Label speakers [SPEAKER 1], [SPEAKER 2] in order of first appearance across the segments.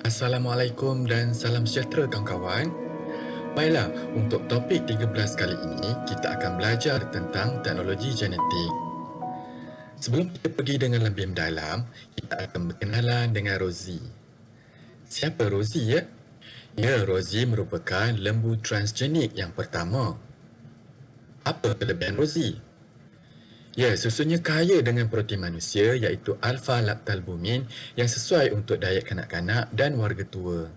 [SPEAKER 1] Assalamualaikum dan salam sejahtera kawan-kawan. Baiklah, untuk topik 13 kali ini, kita akan belajar tentang teknologi genetik. Sebelum kita pergi dengan lebih mendalam, kita akan berkenalan dengan Rosie. Siapa Rosie ya? Ya, Rosie merupakan lembu transgenik yang pertama. Apa kelebihan Rosie? Ya, susunya kaya dengan protein manusia iaitu alfa-laktalbumin yang sesuai untuk diet kanak-kanak dan warga tua.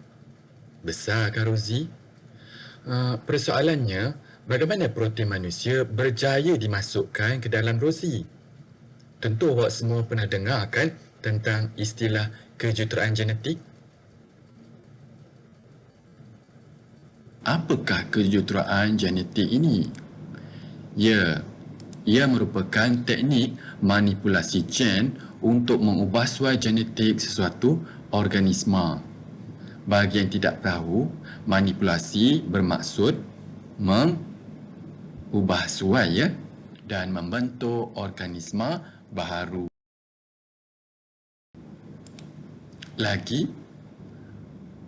[SPEAKER 1] Besar kan Rosie? Persoalannya, bagaimana protein manusia berjaya dimasukkan ke dalam Rosie? Tentu awak semua pernah dengar kan tentang istilah kejuruteraan genetik? Apakah kejuruteraan genetik ini? Ya, ia merupakan teknik manipulasi gen untuk mengubah suai genetik sesuatu organisma. Bagi yang tidak tahu, manipulasi bermaksud mengubah suai ya, dan membentuk organisma baharu. Lagi,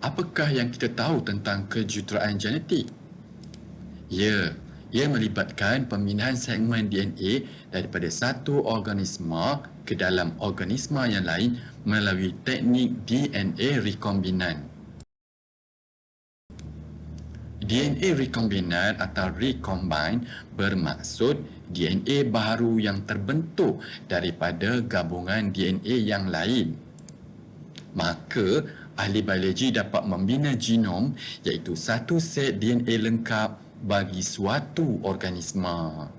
[SPEAKER 1] apakah yang kita tahu tentang kejuruteraan genetik? Ya, ia melibatkan pemindahan segmen DNA daripada satu organisma ke dalam organisma yang lain melalui teknik DNA rekombinan. DNA rekombinan atau recombine bermaksud DNA baharu yang terbentuk daripada gabungan DNA yang lain. Maka, ahli biologi dapat membina genom iaitu satu set DNA lengkap bagi suatu organisma.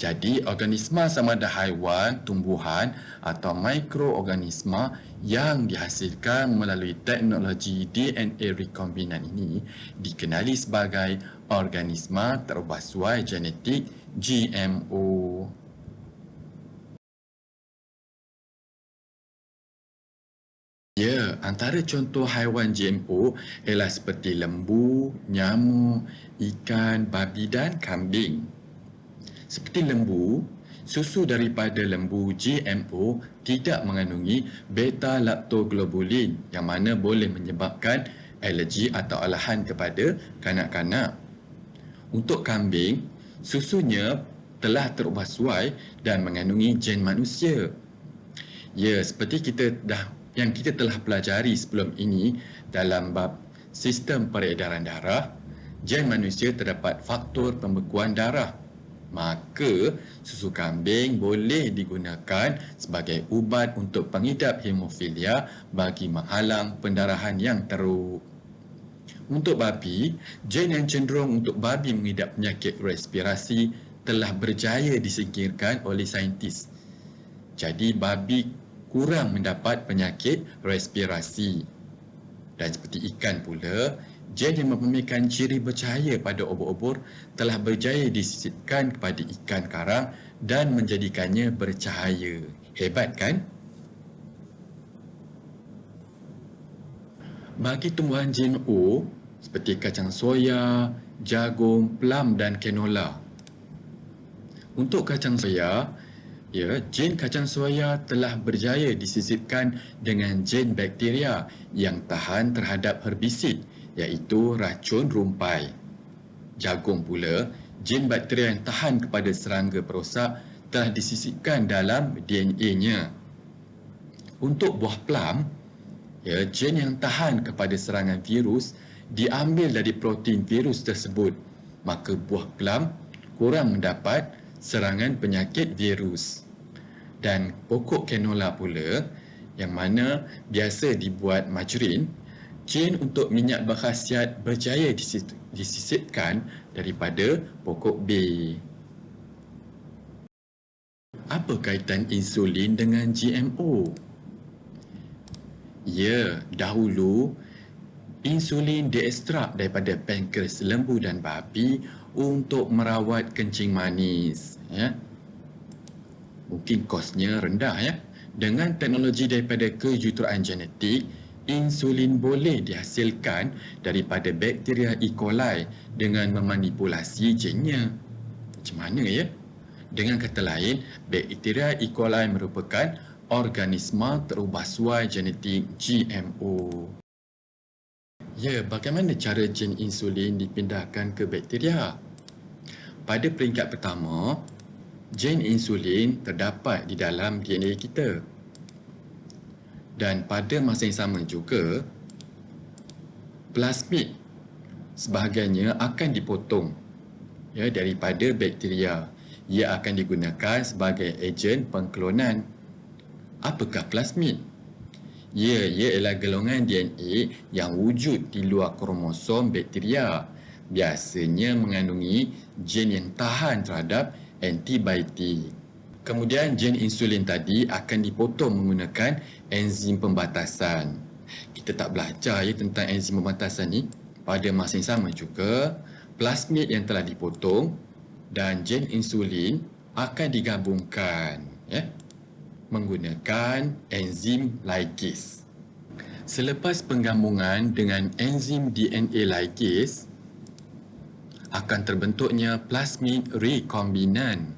[SPEAKER 1] Jadi, organisma sama ada haiwan, tumbuhan atau mikroorganisma yang dihasilkan melalui teknologi DNA rekombinan ini dikenali sebagai organisma terubah suai genetik GMO. Ya, antara contoh haiwan GMO ialah seperti lembu, nyamuk, ikan, babi dan kambing. Seperti lembu, susu daripada lembu GMO tidak mengandungi beta-lactoglobulin yang mana boleh menyebabkan alergi atau alahan kepada kanak-kanak. Untuk kambing, susunya telah terubah suai dan mengandungi gen manusia. Ya, seperti kita telah pelajari sebelum ini dalam bab sistem peredaran darah, gen manusia terdapat faktor pembekuan darah. Maka, susu kambing boleh digunakan sebagai ubat untuk pengidap hemofilia bagi menghalang pendarahan yang teruk. Untuk babi, gen yang cenderung untuk babi mengidap penyakit respirasi telah berjaya disingkirkan oleh saintis. Jadi, babi kurang mendapat penyakit respirasi. Dan seperti ikan pula, gen yang memamerkan ciri bercahaya pada obor-obor telah berjaya disisipkan kepada ikan karang dan menjadikannya bercahaya. Hebat kan? Bagi tumbuhan GMO seperti kacang soya, jagung, plum dan canola. Untuk kacang soya, gen kacang soya telah berjaya disisipkan dengan gen bakteria yang tahan terhadap herbisid iaitu racun rumpai. Jagung pula, gen bakteria yang tahan kepada serangga perosak telah disisipkan dalam DNA-nya. Untuk buah plum, gen yang tahan kepada serangan virus diambil dari protein virus tersebut. Maka buah plum kurang mendapat serangan penyakit virus. Dan pokok canola pula, yang mana biasa dibuat margarin, gen untuk minyak berkhasiat berjaya disisipkan daripada pokok bay. Apa kaitan insulin dengan GMO? Ya, dahulu insulin diekstrak daripada pankreas lembu dan babi untuk merawat kencing manis. Mungkin kosnya rendah Dengan teknologi daripada kejuruteraan genetik, insulin boleh dihasilkan daripada bakteria E. coli dengan memanipulasi gennya. Macam mana ya? Dengan kata lain, bakteria E. coli merupakan organisma terubah suai genetik GMO. Ya, bagaimana cara gen insulin dipindahkan ke bakteria? Pada peringkat pertama, gen insulin terdapat di dalam DNA kita. Dan pada masa yang sama juga, plasmid sebahagiannya akan dipotong daripada bakteria. Ia akan digunakan sebagai ejen pengklonan. Apakah plasmid? Ia ialah golongan DNA yang wujud di luar kromosom bakteria. Biasanya mengandungi gen yang tahan terhadap antibiotik. Kemudian gen insulin tadi akan dipotong menggunakan enzim pembatasan. Kita tak belajar tentang enzim pembatasan ni. Pada masa yang sama juga, plasmid yang telah dipotong dan gen insulin akan digabungkan menggunakan enzim ligase. Selepas penggabungan dengan enzim DNA ligase, akan terbentuknya plasmid rekombinan.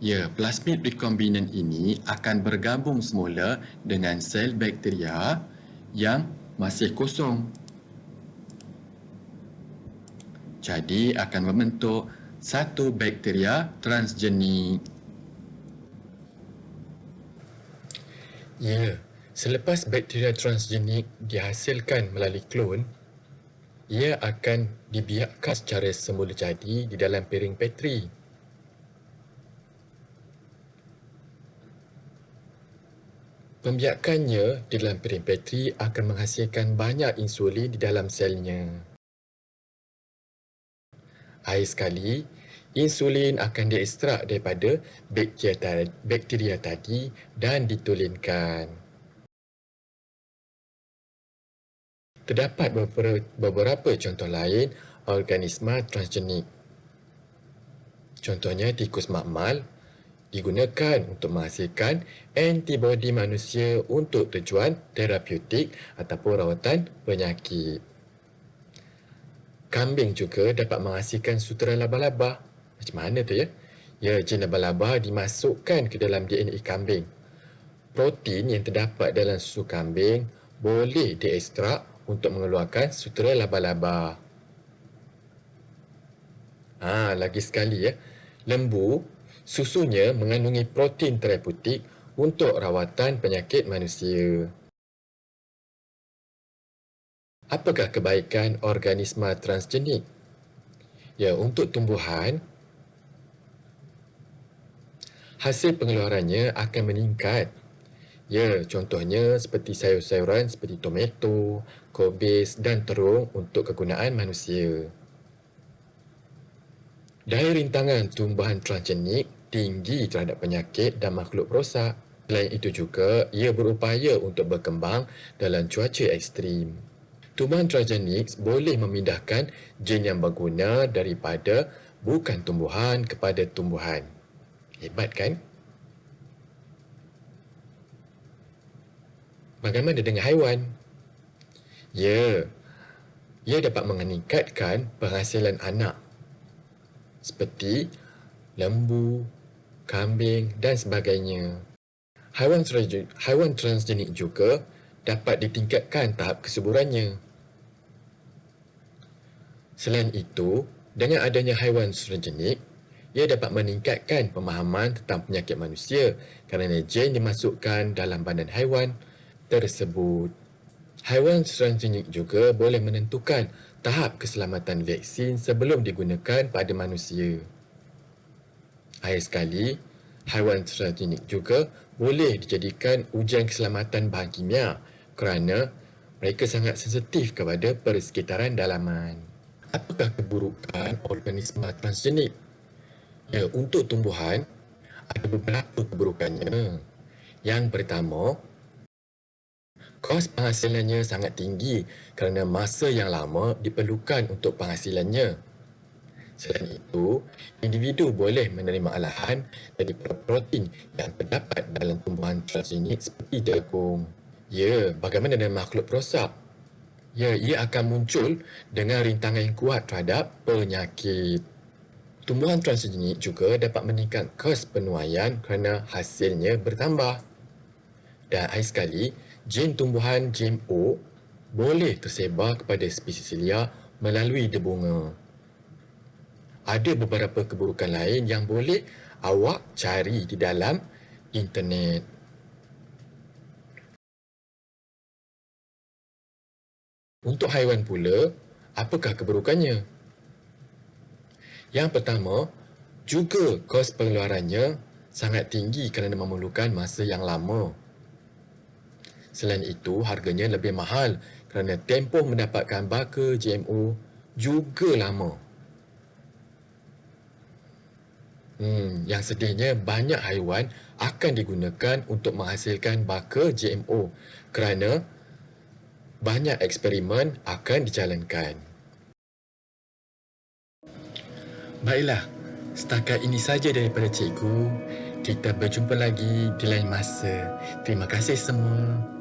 [SPEAKER 1] Ya, plasmid rekombinan ini akan bergabung semula dengan sel bakteria yang masih kosong. Jadi akan membentuk satu bakteria transgenik. Ya, selepas bakteria transgenik dihasilkan melalui klon, ia akan dibiakkan secara semula jadi di dalam piring Petri. Pembiakannya di dalam piring Petri akan menghasilkan banyak insulin di dalam selnya. Akhir sekali, insulin akan diekstrak daripada bakteria tadi dan ditulinkan. Terdapat beberapa contoh lain organisma transgenik. Contohnya tikus makmal digunakan untuk menghasilkan antibodi manusia untuk tujuan terapeutik ataupun rawatan penyakit. Kambing juga dapat menghasilkan sutera laba-laba. Macam mana tu ya? Ya, gen laba-laba dimasukkan ke dalam DNA kambing. Protein yang terdapat dalam susu kambing boleh diekstrak untuk mengeluarkan sutera laba-laba. Lagi sekali lembu, susunya mengandungi protein terapeutik untuk rawatan penyakit manusia. Apakah kebaikan organisma transgenik? Ya, untuk tumbuhan, hasil pengeluarannya akan meningkat. Ya, contohnya seperti sayur-sayuran seperti tomato, kobis dan terung untuk kegunaan manusia. Daya rintangan tumbuhan transgenik tinggi terhadap penyakit dan makhluk perosak. Selain itu juga, ia berupaya untuk berkembang dalam cuaca ekstrim. Tumbuhan transgenik boleh memindahkan gen yang berguna daripada bukan tumbuhan kepada tumbuhan. Hebat kan? Bagaimana dengan haiwan? Ya, ia dapat meningkatkan penghasilan anak seperti lembu, kambing dan sebagainya. Haiwan transgenik juga dapat ditingkatkan tahap kesuburannya. Selain itu, dengan adanya haiwan transgenik, ia dapat meningkatkan pemahaman tentang penyakit manusia kerana gen dimasukkan dalam badan haiwan tersebut. Haiwan transgenik juga boleh menentukan tahap keselamatan vaksin sebelum digunakan pada manusia. Akhir sekali, haiwan transgenik juga boleh dijadikan ujian keselamatan bahan kimia kerana mereka sangat sensitif kepada persekitaran dalaman. Apakah keburukan organisma transgenik? Ya, untuk tumbuhan, ada beberapa keburukannya. Yang pertama, kos penghasilannya sangat tinggi kerana masa yang lama diperlukan untuk penghasilannya. Selain itu, individu boleh menerima alahan dari protein yang terdapat dalam tumbuhan transgenik seperti jagung. Ya, bagaimana dengan makhluk prosap? Ya, ia akan muncul dengan rintangan yang kuat terhadap penyakit. Tumbuhan transgenik juga dapat meningkat kos penuaian kerana hasilnya bertambah. Dan akhir sekali, gen tumbuhan GMO boleh tersebar kepada spesies liar melalui debunga. Ada beberapa keburukan lain yang boleh awak cari di dalam internet. Untuk haiwan pula, apakah keburukannya? Yang pertama, juga kos pengeluarannya sangat tinggi kerana memerlukan masa yang lama. Selain itu, harganya lebih mahal kerana tempoh mendapatkan baka GMO juga lama. Yang sedihnya, banyak haiwan akan digunakan untuk menghasilkan baka GMO kerana banyak eksperimen akan dijalankan. Baiklah, setakat ini saja daripada cikgu. Kita berjumpa lagi di lain masa. Terima kasih semua.